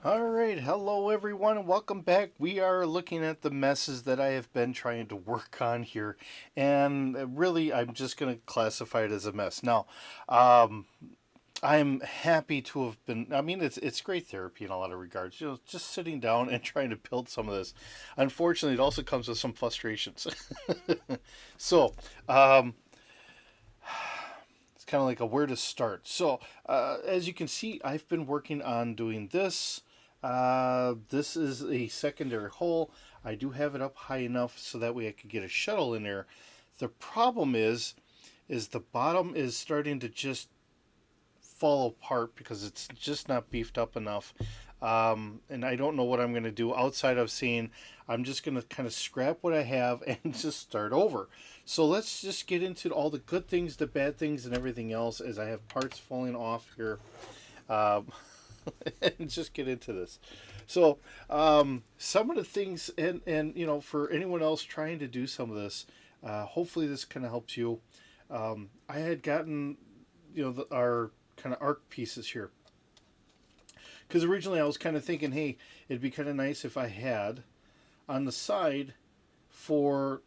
All right, hello everyone, and welcome back. We are looking at the messes that I have been trying to work on here, and really, I'm just going to classify it as a mess. Now, um, I'm happy to have been. I mean, it's great therapy in a lot of regards. Just sitting down and trying to build some of this. Unfortunately, it also comes with some frustrations. so, um, it's kind of like a where to start. So, as you can see, I've been working on doing this. This is a secondary hole. I do have it up high enough so that way I could get a shuttle in there. The problem is the bottom is starting to just fall apart because it's just not beefed up enough. And I don't know what I'm going to do outside of saying I'm just going to kind of scrap what I have and just start over. So let's just get into all the good things, the bad things, and everything else as I have parts falling off here. Um, and just get into this. So some of the things, and for anyone else trying to do some of this, hopefully this kind of helps you. I had gotten, our kind of arc pieces here because originally I was kind of thinking, hey, it'd be kind of nice if I had on the side for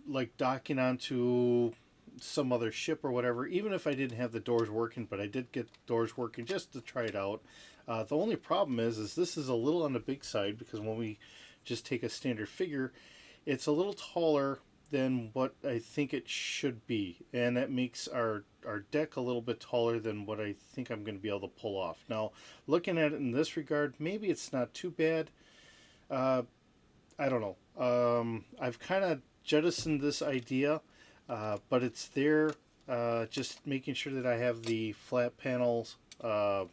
like docking onto some other ship or whatever, even if I didn't have the doors working, but I did get doors working just to try it out. The only problem is this is a little on the big side because when we just take a standard figure, it's a little taller than what I think it should be, and that makes our deck a little bit taller than what I think I'm going to be able to pull off. Now, looking at it in this regard, maybe it's not too bad. Uh, I don't know. I've kind of jettisoned this idea, but it's there. Just making sure that I have the flat panels on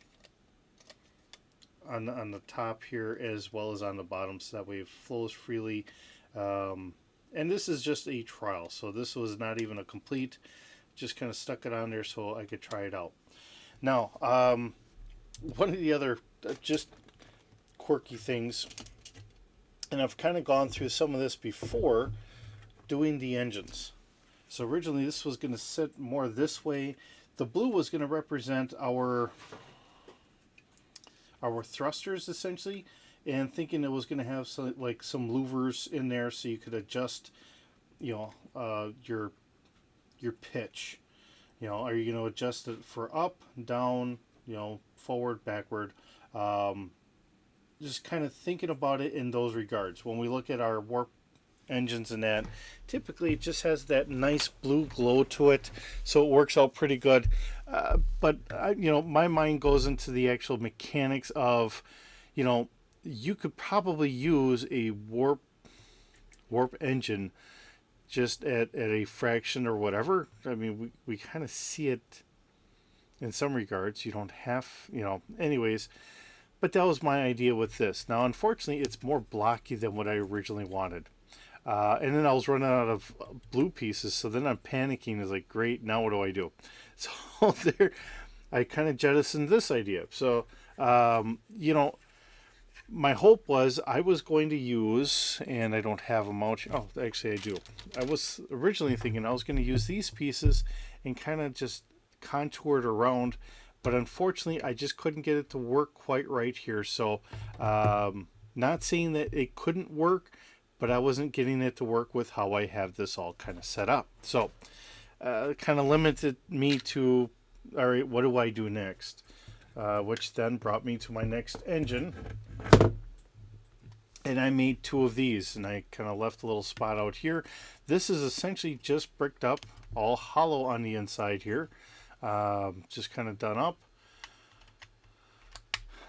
the top here as well as on the bottom, so that way it flows freely. And this is just a trial, so this was not even a complete. Just kind of stuck it on there so I could try it out. Now, one of the other just quirky things, and I've kind of gone through some of this before, doing the engines. So originally this was going to sit more this way. The blue was going to represent our thrusters essentially, and thinking it was going to have some louvers in there so you could adjust, your pitch. Are you going to adjust it for up, down, forward, backward? Just kind of thinking about it in those regards. When we look at our warp engines and that, typically it just has that nice blue glow to it, so it works out pretty good. But my mind goes into the actual mechanics of, you could probably use a warp engine just at a fraction or whatever. I mean, we kind of see it in some regards. You don't have, anyways. But that was my idea with this. Now, unfortunately, it's more blocky than what I originally wanted. And then I was running out of blue pieces, so then I'm panicking. It's like, great, now what do I do? So there, I kind of jettisoned this idea. So, my hope was I was going to use, and I don't have them out. Oh, actually, I do. I was originally thinking I was going to use these pieces and kind of just contour it around, but unfortunately, I just couldn't get it to work quite right here. So, not saying that it couldn't work, but I wasn't getting it to work with how I have this all kind of set up. So, kind of limited me to, all right, what do I do next? Which then brought me to my next engine. And I made two of these, and I kind of left a little spot out here. This is essentially just bricked up, all hollow on the inside here. Just kind of done up.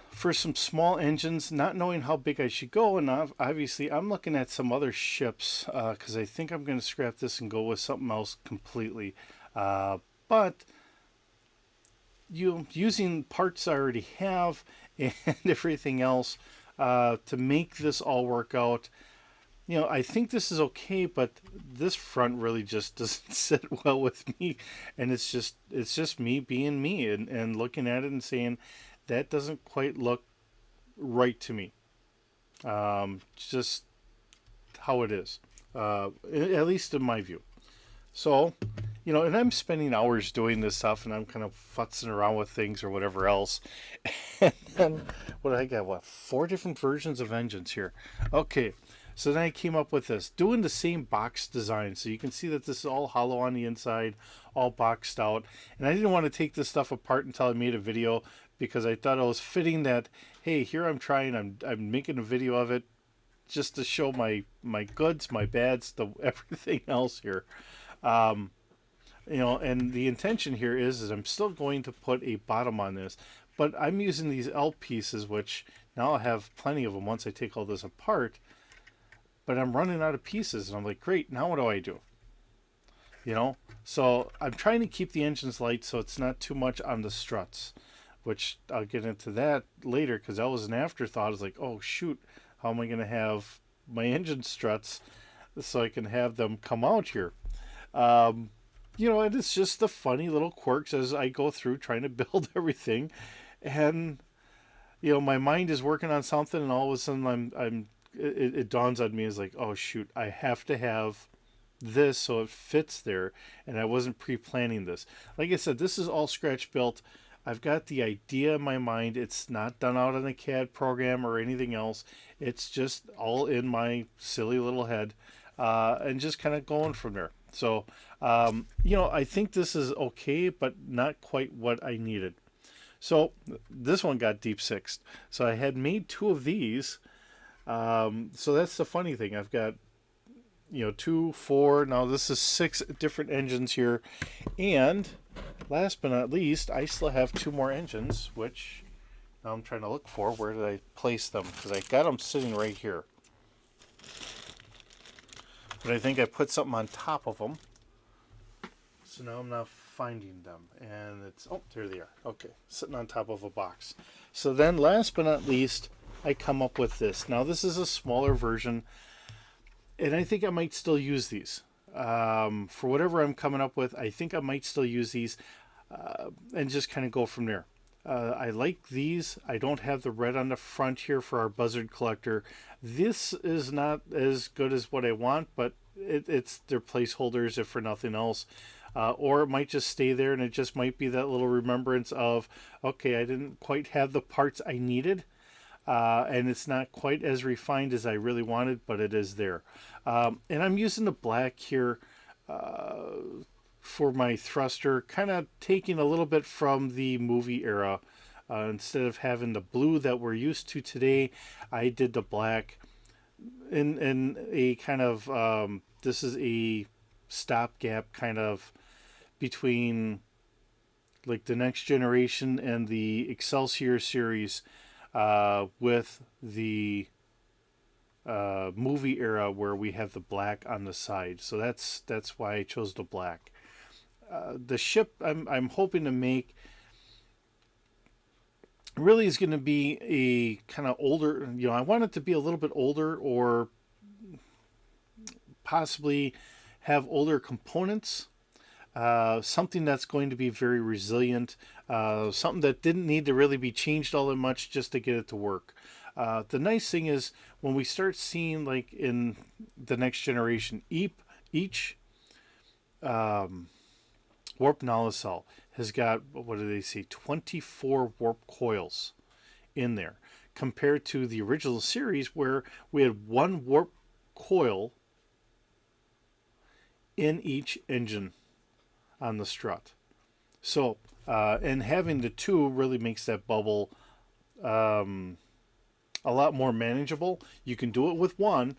For some small engines, not knowing how big I should go, and obviously I'm looking at some other ships because I think I'm going to scrap this and go with something else completely. But using parts I already have and everything else to make this all work out. I think this is okay, but this front really just doesn't sit well with me, and it's just me being me and looking at it and saying that doesn't quite look right to me. Just how it is, at least in my view. So you know, and I'm spending hours doing this stuff, and I'm kind of futzing around with things or whatever else. And then, what I got? What, 4 different versions of engines here? Okay, so then I came up with this, doing the same box design. So you can see that this is all hollow on the inside, all boxed out. And I didn't want to take this stuff apart until I made a video because I thought it was fitting that, hey, here I'm trying, I'm making a video of it just to show my goods, my bads, the everything else here. Um, you know, and the intention here is I'm still going to put a bottom on this, but I'm using these L pieces, which now I'll have plenty of them once I take all this apart, but I'm running out of pieces, and I'm like, great, now what do I do? You know, so I'm trying to keep the engines light so it's not too much on the struts, which I'll get into that later because that was an afterthought. It's like, oh shoot, how am I going to have my engine struts so I can have them come out here? Um, you know, and it's just the funny little quirks as I go through trying to build everything, and you know, my mind is working on something, and all of a sudden it dawns on me as like, oh shoot, I have to have this so it fits there, and I wasn't pre-planning this. Like I said, this is all scratch built. I've got the idea in my mind. It's not done out in a CAD program or anything else. It's just all in my silly little head, and just kind of going from there. So, you know, I think this is okay, but not quite what I needed. So this one got deep sixed. So I had made 2 of these. So that's the funny thing. I've got, you know, 2, 4. Now this is 6 different engines here. And last but not least, I still have 2 more engines, which now I'm trying to look for. Where did I place them? Because I got them sitting right here. But I think I put something on top of them. So now I'm not finding them. And it's, oh, there they are. Okay, sitting on top of a box. So then last but not least, I come up with this. Now this is a smaller version, and I think I might still use these. For whatever I'm coming up with, I think I might still use these, and just kind of go from there. I like these. I don't have the red on the front here for our buzzard collector. This is not as good as what I want, but it's their placeholders if for nothing else. Or it might just stay there, and it just might be that little remembrance of, okay, I didn't quite have the parts I needed, and it's not quite as refined as I really wanted, but it is there. And I'm using the black here for my thruster, kind of taking a little bit from the movie era. Instead of having the blue that we're used to today, I did the black in a kind of, this is a stopgap kind of between like the Next Generation and the Excelsior series, with the movie era where we have the black on the side. So that's why I chose the black. The ship I'm hoping to make really is going to be a kind of older. You know, I want it to be a little bit older, or possibly have older components. Something that's going to be very resilient, something that didn't need to really be changed all that much just to get it to work. The nice thing is when we start seeing, like in the Next Generation, each warp nacelle has got, what do they say, 24 warp coils in there, compared to the original series where we had 1 warp coil in each engine on the strut. So, and having the 2 really makes that bubble a lot more manageable. You can do it with 1,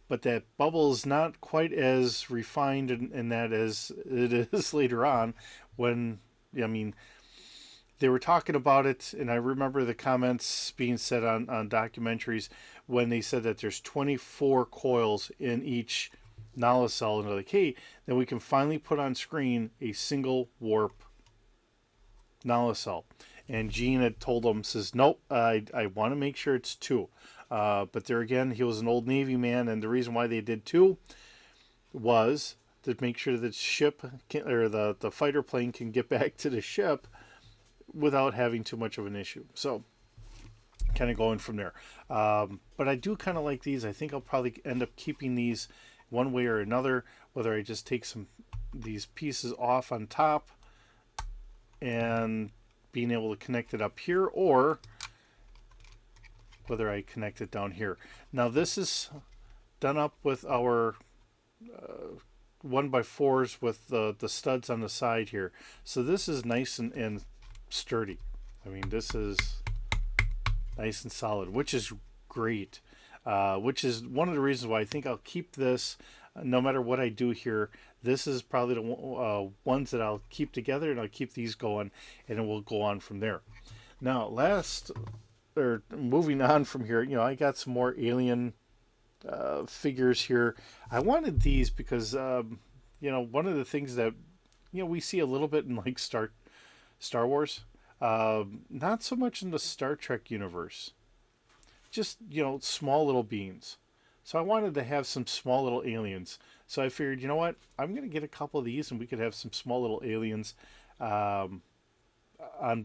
but that bubble is not quite as refined in that as it is later on when, I mean, they were talking about it, and I remember the comments being said on documentaries when they said that there's 24 coils in each nacelle, and they're like, hey, then we can finally put on screen a single warp nacelle. And Gene had told them, says, nope, I want to make sure it's 2. But there again, he was an old Navy man, and the reason why they did 2 was to make sure that ship can, or the fighter plane can get back to the ship without having too much of an issue. So kind of going from there. But I do kind of like these. I think I'll probably end up keeping these one way or another, whether I just take some these pieces off on top and being able to connect it up here, or whether I connect it down here. Now this is done up with our 1x4s with the studs on the side here. So this is nice and sturdy. I mean, this is nice and solid, which is great. Which is one of the reasons why I think I'll keep this no matter what I do here. This is probably the ones that I'll keep together, and I'll keep these going, and it will go on from there. Now, moving on from here, I got some more alien figures here. I wanted these because, one of the things that, we see a little bit in like Star Wars, not so much in the Star Trek universe. Just, small little beings. So I wanted to have some small little aliens. So I figured, you know what? I'm going to get a couple of these and we could have some small little aliens on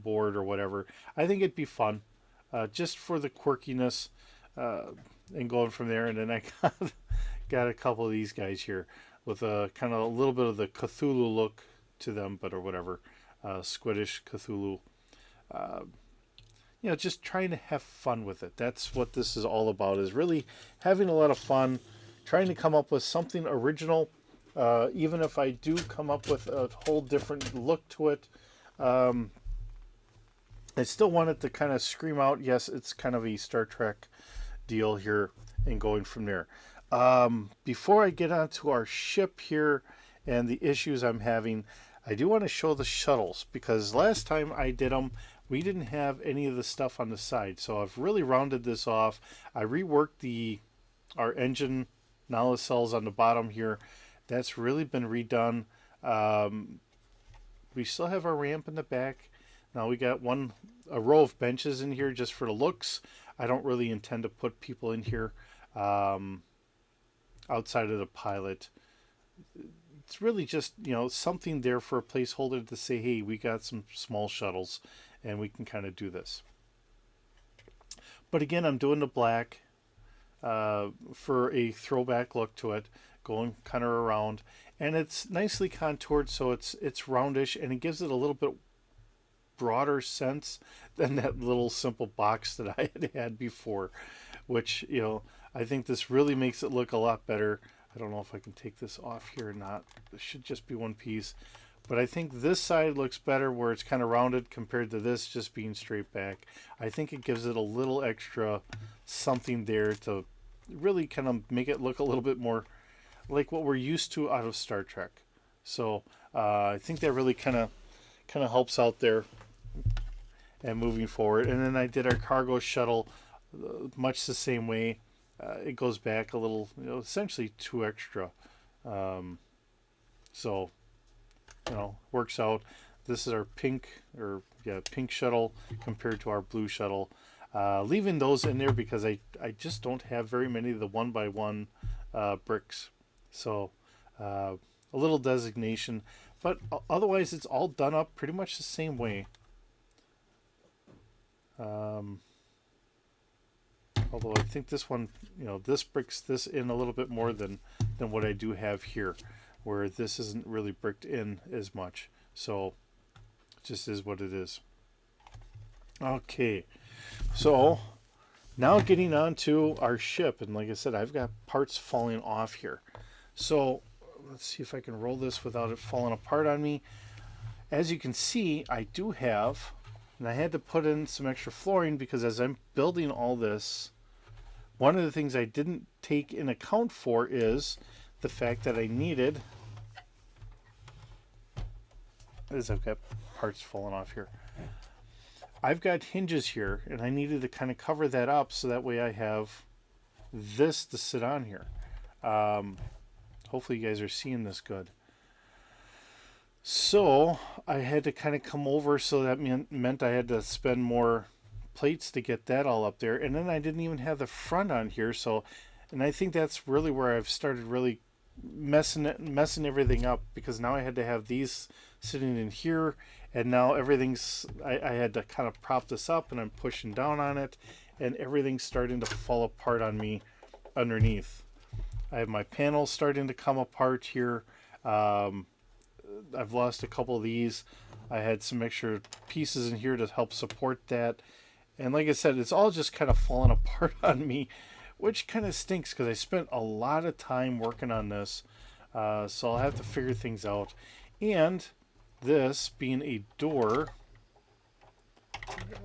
board or whatever. I think it'd be fun, just for the quirkiness, and going from there. And then I got a couple of these guys here with a kind of a little bit of the Cthulhu look to them, but or whatever, Squiddish Cthulhu. Just trying to have fun with it. That's what this is all about, is really having a lot of fun, trying to come up with something original. Even if I do come up with a whole different look to it, I still want it to kind of scream out, yes, it's kind of a Star Trek deal here, and going from there. Before I get onto our ship here and the issues I'm having, I do want to show the shuttles, because last time I did them, we didn't have any of the stuff on the side. So I've really rounded this off. I reworked our engine nacelles on the bottom here. That's really been redone. We still have our ramp in the back. Now we got a row of benches in here just for the looks. I don't really intend to put people in here outside of the pilot. It's really just, something there for a placeholder to say, hey, we got some small shuttles and we can kind of do this. But again, I'm doing the black for a throwback look to it, going kind of around. And it's nicely contoured, so it's roundish, and it gives it a little bit broader sense than that little simple box that I had before, which, I think this really makes it look a lot better. I don't know if I can take this off here or not. It should just be one piece. But I think this side looks better where it's kind of rounded compared to this just being straight back. I think it gives it a little extra something there to really kind of make it look a little bit more like what we're used to out of Star Trek. So I think that really kind of helps out there and moving forward. And then I did our cargo shuttle much the same way. It goes back a little, essentially 2 extra. So works out. This is our pink shuttle compared to our blue shuttle. Leaving those in there because I just don't have very many of the 1x1 bricks. So a little designation, but otherwise it's all done up pretty much the same way. Although I think this one, this bricks this in a little bit more than what I do have here, where this isn't really bricked in as much. So it just is what it is. Okay, so now getting on to our ship, and like I said, I've got parts falling off here. So let's see if I can roll this without it falling apart on me. As you can see, I do have, and I had to put in some extra flooring because as I'm building all this, one of the things I didn't take in account for is the fact that I needed, as I've got parts falling off here, I've got hinges here, and I needed to kind of cover that up so that way I have this to sit on here. Hopefully you guys are seeing this good. So I had to kind of come over, so that meant I had to spend more plates to get that all up there. And then I didn't even have the front on here. So, and I think that's really where I've started really messing everything up, because now I had to have these sitting in here, and now everything's, I had to kind of prop this up, and I'm pushing down on it, and everything's starting to fall apart on me underneath. I have my panels starting to come apart here. I've lost a couple of these. I had some extra pieces in here to help support that. And like I said, it's all just kind of falling apart on me, which kind of stinks because I spent a lot of time working on this. So I'll have to figure things out. And this being a door,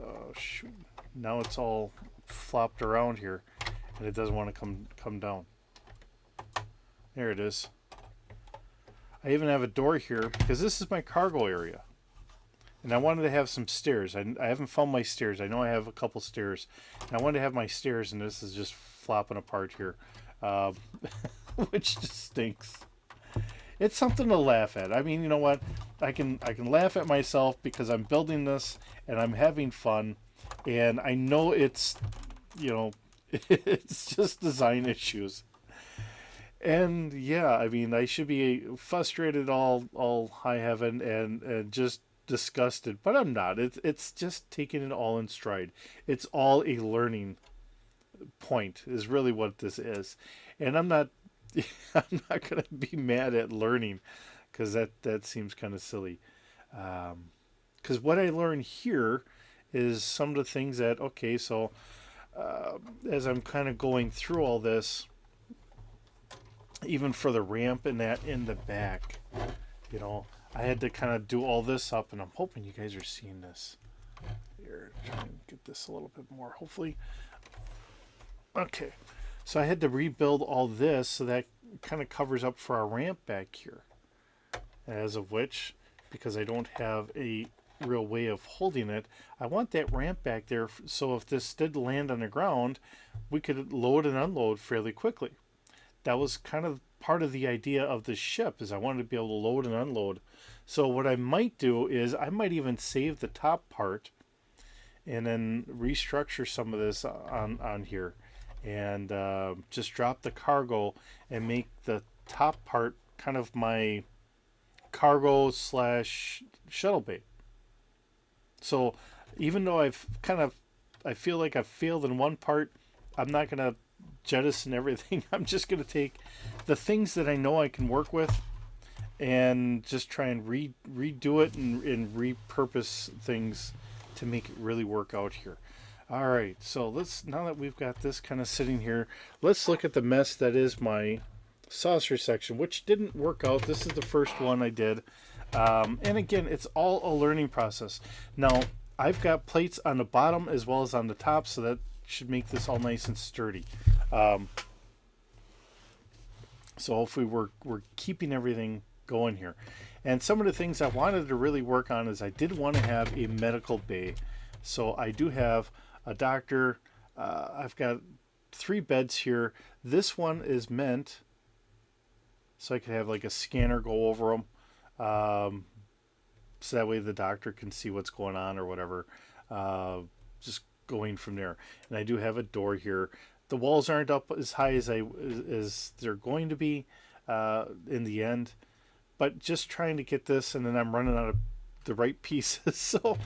oh shoot, now it's all flopped around here and it doesn't want to come down. There it is. I even have a door here because this is my cargo area. And I wanted to have some stairs. I haven't found my stairs. I know I have a couple stairs. And I wanted to have my stairs, and this is just flopping apart here. Which just stinks. It's something to laugh at. I mean, you know what? I can laugh at myself because I'm building this, and I'm having fun. And I know it's, you know, it's just design issues. And yeah, I mean, I should be frustrated all high heaven and just disgusted, but I'm not. It's just taking it all in stride. It's all a learning point is really what this is. And I'm not I'm not gonna be mad at learning because that seems kind of silly. Because what I learned here is some of the things that okay, so as I'm kind of going through all this, even for the ramp and that in the back, you know, I had to kind of do all this up, and I'm hoping you guys are seeing this. Here, try and get this a little bit more, hopefully. Okay, so I had to rebuild all this, so that kind of covers up for our ramp back here. As of which, because I don't have a real way of holding it, I want that ramp back there, so if this did land on the ground, we could load and unload fairly quickly. That was kind of part of the idea of the ship, is I wanted to be able to load and unload. So what I might do is I might even save the top part and then restructure some of this on here and just drop the cargo and make the top part kind of my cargo slash shuttle bay. So even though I feel like I've failed in one part, I'm not going to jettison everything. I'm just going to take the things that I know I can work with and just try and redo it and repurpose things to make it really work out here. All right, so now that we've got this kind of sitting here, let's look at the mess that is my saucer section, which didn't work out. This is the first one I did. And again, it's all a learning process. Now, I've got plates on the bottom as well as on the top, so that should make this all nice and sturdy. So hopefully we're keeping everything going here. And some of the things I wanted to really work on is I did want to have a medical bay. So I do have a doctor. I've got 3 beds here. This one is meant so I could have like a scanner go over them. So that way the doctor can see what's going on or whatever. Just going from there. And I do have a door here. The walls aren't up as high as they're going to be in the end, but just trying to get this, and then I'm running out of the right pieces. So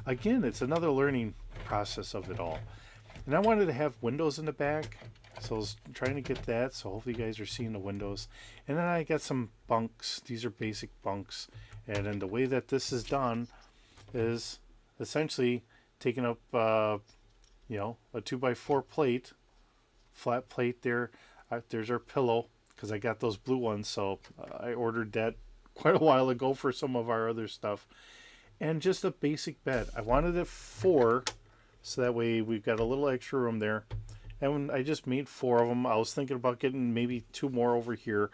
again, it's another learning process of it all. And I wanted to have windows in the back, so I was trying to get that. So hopefully you guys are seeing the windows. And then I got some bunks. These are basic bunks. And then the way that this is done is essentially taking up a 2x4 plate, flat plate there. There's our pillow, because I got those blue ones, so I ordered that quite a while ago for some of our other stuff. And just a basic bed. I wanted it 4, so that way we've got a little extra room there. And when I just made 4 of them, I was thinking about getting maybe 2 more over here.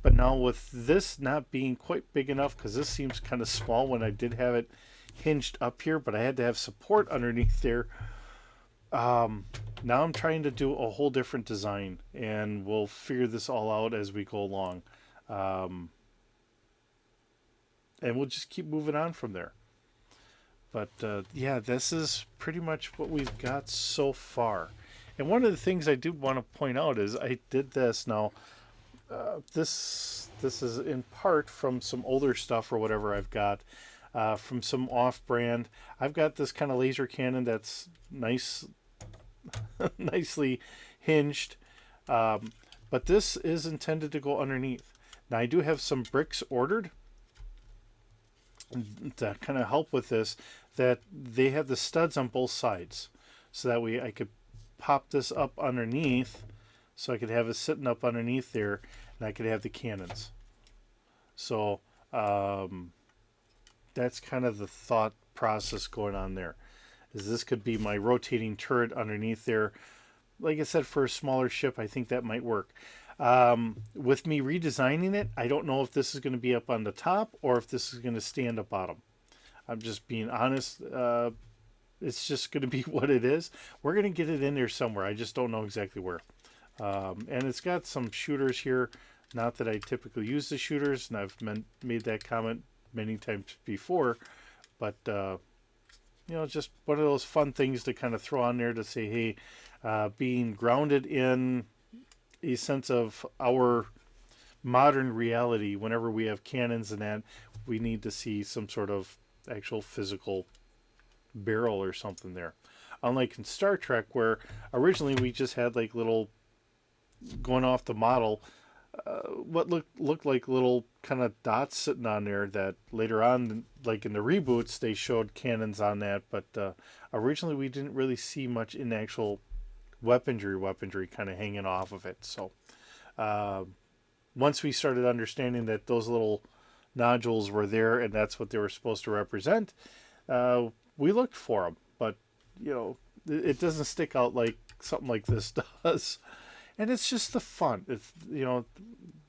But now with this not being quite big enough, because this seems kind of small when I did have it hinged up here, but I had to have support underneath there. Now I'm trying to do a whole different design, and we'll figure this all out as we go along. And we'll just keep moving on from there. But yeah, this is pretty much what we've got so far. And one of the things I do want to point out is I did this. Now, this is in part from some older stuff or whatever I've got, from some off-brand. I've got this kind of laser cannon that's nicely hinged, but this is intended to go underneath. Now I do have some bricks ordered, to kind of help with this, that they have the studs on both sides. So that way I could pop this up underneath, so I could have it sitting up underneath there, and I could have the cannons. So that's kind of the thought process going on there. Is this could be my rotating turret underneath there. Like I said, for a smaller ship, I think that might work. With me redesigning it, I don't know if this is going to be up on the top or if this is going to stay on the bottom. I'm just being honest. It's just going to be what it is. We're going to get it in there somewhere. I just don't know exactly where. And it's got some shooters here. Not that I typically use the shooters, and I've made that comment many times before. But, just one of those fun things to kind of throw on there to say, hey, being grounded in a sense of our modern reality, whenever we have cannons and that, we need to see some sort of actual physical barrel or something there. Unlike in Star Trek, where originally we just had like little, going off the model, what looked like little kind of dots sitting on there, that later on, like in the reboots, they showed cannons on that, but originally we didn't really see much in actual weaponry kind of hanging off of it. So once we started understanding that those little nodules were there and that's what they were supposed to represent, we looked for them, but it doesn't stick out like something like this does. And it's just the fun. It's,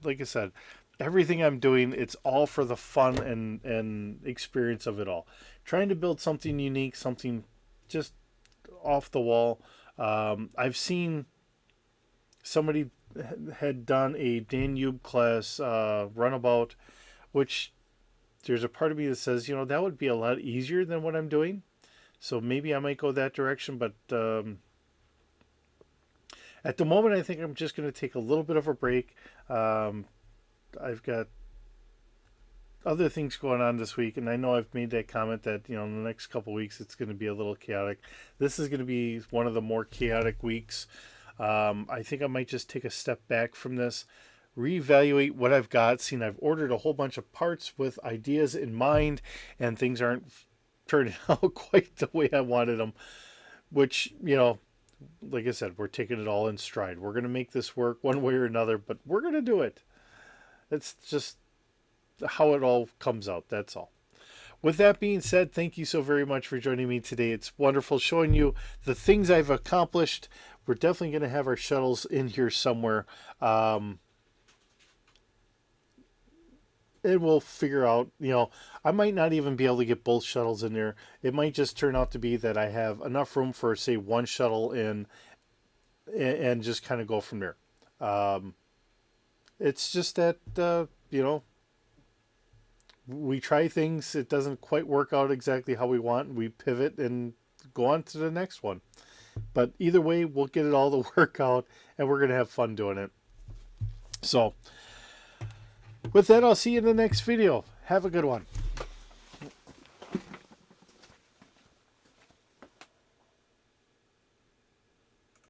like I said, everything I'm doing, it's all for the fun and experience of it all. Trying to build something unique, something just off the wall. I've seen somebody had done a Danube class runabout, which there's a part of me that says, that would be a lot easier than what I'm doing. So maybe I might go that direction, but at the moment, I think I'm just going to take a little bit of a break. I've got other things going on this week, and I know I've made that comment that, in the next couple of weeks, it's going to be a little chaotic. This is going to be one of the more chaotic weeks. I think I might just take a step back from this, reevaluate what I've got. Seen I've ordered a whole bunch of parts with ideas in mind, and things aren't turning out quite the way I wanted them, which, like I said, we're taking it all in stride. We're going to make this work one way or another, but we're going to do it. It's just how it all comes out. That's all. With that being said, thank you so very much for joining me today. It's wonderful showing you the things I've accomplished. We're definitely going to have our shuttles in here somewhere. And we'll figure out, I might not even be able to get both shuttles in there. It might just turn out to be that I have enough room for, say, one shuttle in and just kind of go from there. It's just that, we try things. It doesn't quite work out exactly how we want. We pivot and go on to the next one. But either way, we'll get it all to work out, and we're going to have fun doing it. So with that, I'll see you in the next video. Have a good one.